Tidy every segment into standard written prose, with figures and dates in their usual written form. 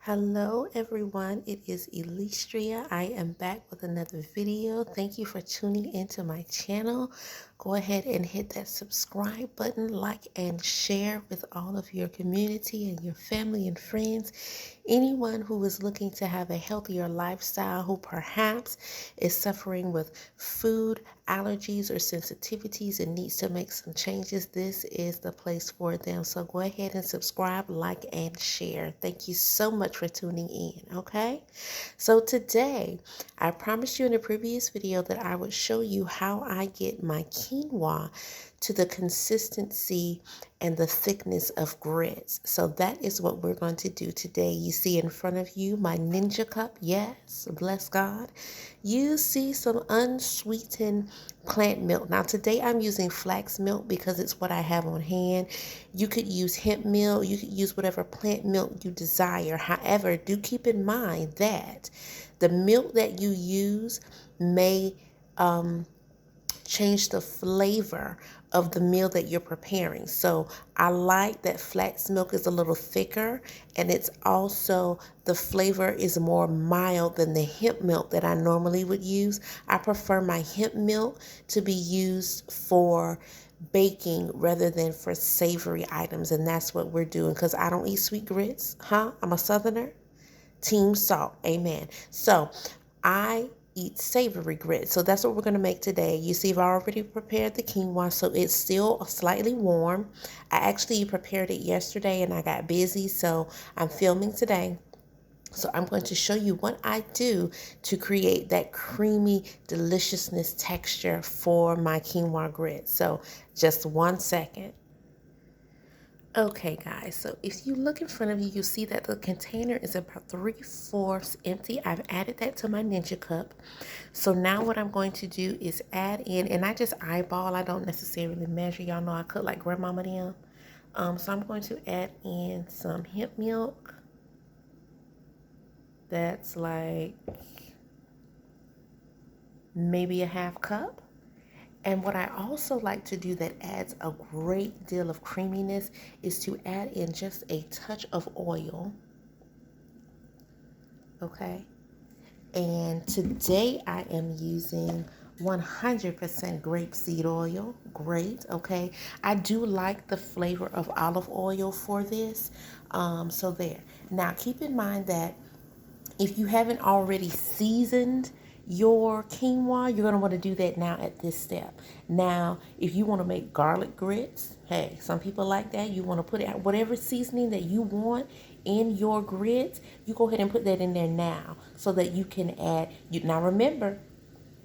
Hello everyone, it is Elistria. I am back with another video. Thank you for tuning into my channel. Go ahead and hit that subscribe button, like and share with all of your community and your family and friends. Anyone who is looking to have a healthier lifestyle, who perhaps is suffering with food allergies or sensitivities and needs to make some changes, this is the place for them. So go ahead and subscribe, like, and share. Thank you so much for tuning in, okay? So today, I promised you in a previous video that I would show you how I get my quinoa to the consistency and the thickness of grits. So that is what we're going to do today. You see in front of you my Ninja cup. Yes, bless God. You see some unsweetened plant milk. Now today I'm using flax milk because it's what I have on hand. You could use hemp milk. You could use whatever plant milk you desire. However, do keep in mind that the milk that you use may change the flavor of the meal that you're preparing. So I like that flax milk is a little thicker, and it's also the flavor is more mild than the hemp milk that I normally would use. I prefer my hemp milk to be used for baking rather than for savory items, and that's what we're doing because I don't eat sweet grits. I'm a southerner. Team salt. Amen. So I eat savory grits. So that's what we're going to make today. You see, I've already prepared the quinoa, so it's still slightly warm. I actually prepared it yesterday and I got busy, so I'm filming today. So I'm going to show you what I do to create that creamy deliciousness texture for my quinoa grits. So just 1 second. Okay guys, so if you look in front of you, you'll see that the container is about 3/4 empty. I've added that to my Ninja cup. So now what I'm going to do is add in, and I just eyeball, I don't necessarily measure. Y'all know I cook like grandmama them. So I'm going to add in some hemp milk. That's like maybe a 1/2 cup. And what I also like to do that adds a great deal of creaminess is to add in just a touch of oil. Okay. And today I am using 100% grapeseed oil. Great. Okay. I do like the flavor of olive oil for this. So there. Now keep in mind that if you haven't already seasoned your quinoa, you're going to want to do that now at this step. Now, if you want to make garlic grits, hey, some people like that. You want to put it whatever seasoning that you want in your grits, you go ahead and put that in there now so that you can add. Now remember,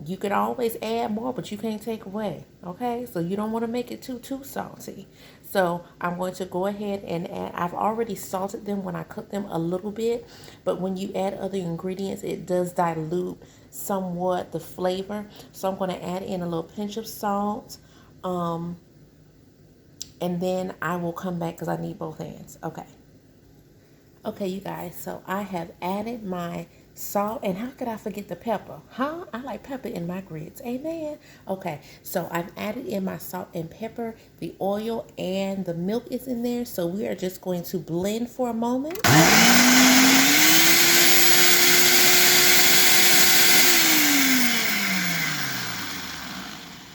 you could always add more, but you can't take away. Okay, so you don't want to make it too salty. So I'm going to go ahead and add. I've already salted them when I cooked them a little bit, but when you add other ingredients, it does dilute somewhat the flavor. So I'm going to add in a little pinch of salt, and then I will come back because I need both hands. Okay, you guys, so I have added my salt, and how could I forget the pepper? I like pepper in my grits. Amen. Okay, so I've added in my salt and pepper, the oil, and the milk is in there. So we are just going to blend for a moment.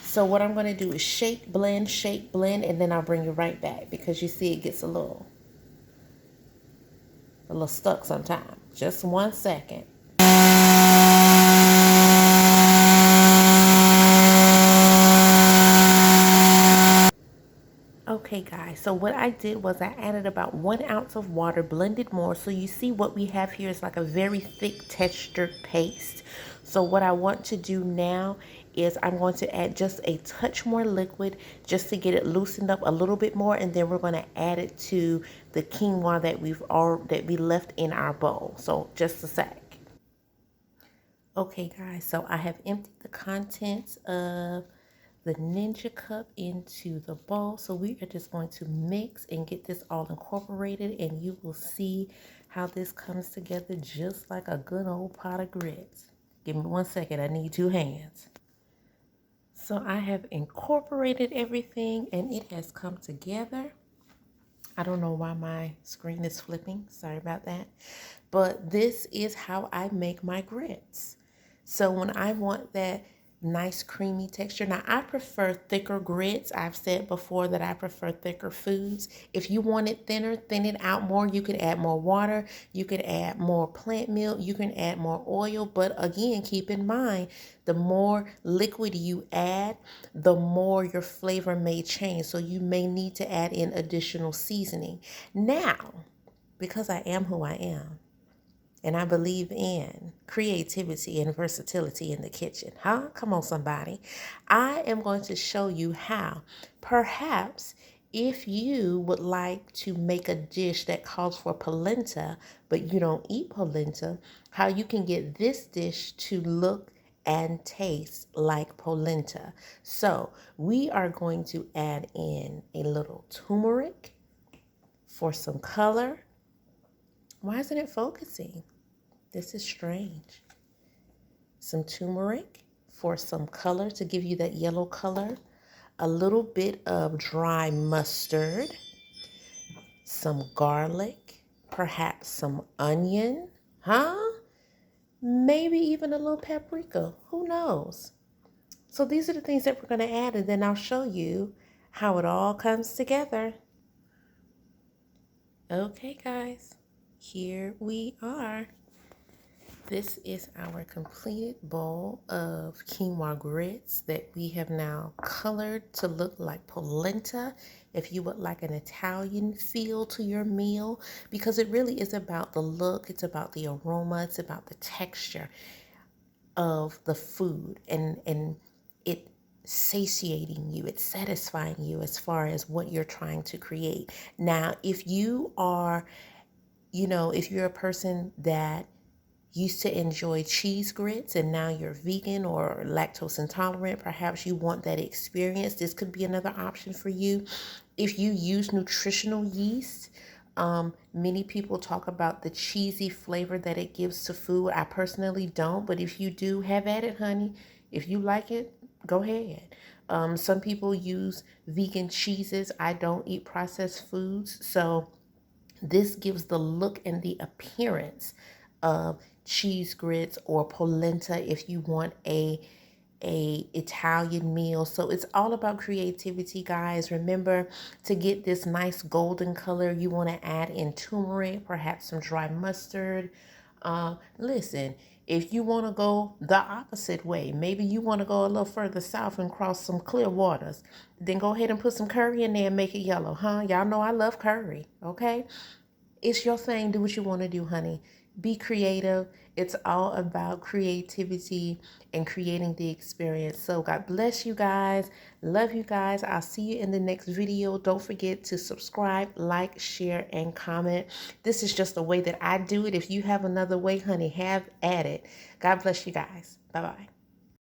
So what I'm going to do is shake, blend, and then I'll bring you right back because you see it gets a little stuck sometimes. Just 1 second. Okay guys, so what I did was I added about 1 ounce of water, blended more. So you see what we have here is like a very thick textured paste. So what I want to do now is I'm going to add just a touch more liquid just to get it loosened up a little bit more, and then we're going to add it to the quinoa that we left in our bowl. So just a sec. Okay guys, so I have emptied the contents of the Ninja cup into the bowl. So we are just going to mix and get this all incorporated, and you will see how this comes together just like a good old pot of grits. Give me 1 second, I need 2 hands. So I have incorporated everything and it has come together. I don't know why my screen is flipping. Sorry about that. But this is how I make my grits. So when I want that nice creamy texture, now I prefer thicker grits. I've said before that I prefer thicker foods. If you want it thinner, thin it out more. You could add more water. You could add more plant milk. You can add more oil. But again, keep in mind, the more liquid you add, the more your flavor may change. So you may need to add in additional seasoning. Now, because I am who I am, and I believe in creativity and versatility in the kitchen. Huh? Come on, somebody. I am going to show you how. Perhaps if you would like to make a dish that calls for polenta, but you don't eat polenta, how you can get this dish to look and taste like polenta. So we are going to add in a little turmeric for some color. Why isn't it focusing? This is strange. Some turmeric for some color, to give you that yellow color. A little bit of dry mustard. Some garlic. Perhaps some onion. Huh? Maybe even a little paprika. Who knows? So these are the things that we're going to add, and then I'll show you how it all comes together. Okay, guys. Here we are. This is our completed bowl of quinoa grits that we have now colored to look like polenta. If you would like an Italian feel to your meal, because it really is about the look, it's about the aroma, it's about the texture of the food, and it satiating you, it's satisfying you as far as what you're trying to create. Now, if you are, if you're a person that used to enjoy cheese grits and now you're vegan or lactose intolerant, perhaps you want that experience, this could be another option for you. If you use nutritional yeast, many people talk about the cheesy flavor that it gives to food. I personally don't, but if you do, have at it, honey. If you like it, go ahead. Some people use vegan cheeses. I don't eat processed foods, so this gives the look and the appearance of cheese grits or polenta if you want a Italian meal. So it's all about creativity, guys. Remember, to get this nice golden color, you want to add in turmeric, perhaps some dry mustard. Listen, if you want to go the opposite way, maybe you want to go a little further south and cross some clear waters, then go ahead and put some curry in there and make it yellow, huh? Y'all know I love curry, okay? It's your thing. Do what you want to do, honey. Be creative. It's all about creativity and creating the experience. So God bless you guys. Love you guys. I'll see you in the next video. Don't forget to subscribe, like, share, and comment. This is just the way that I do it. If you have another way, honey, have at it. God bless you guys. Bye-bye.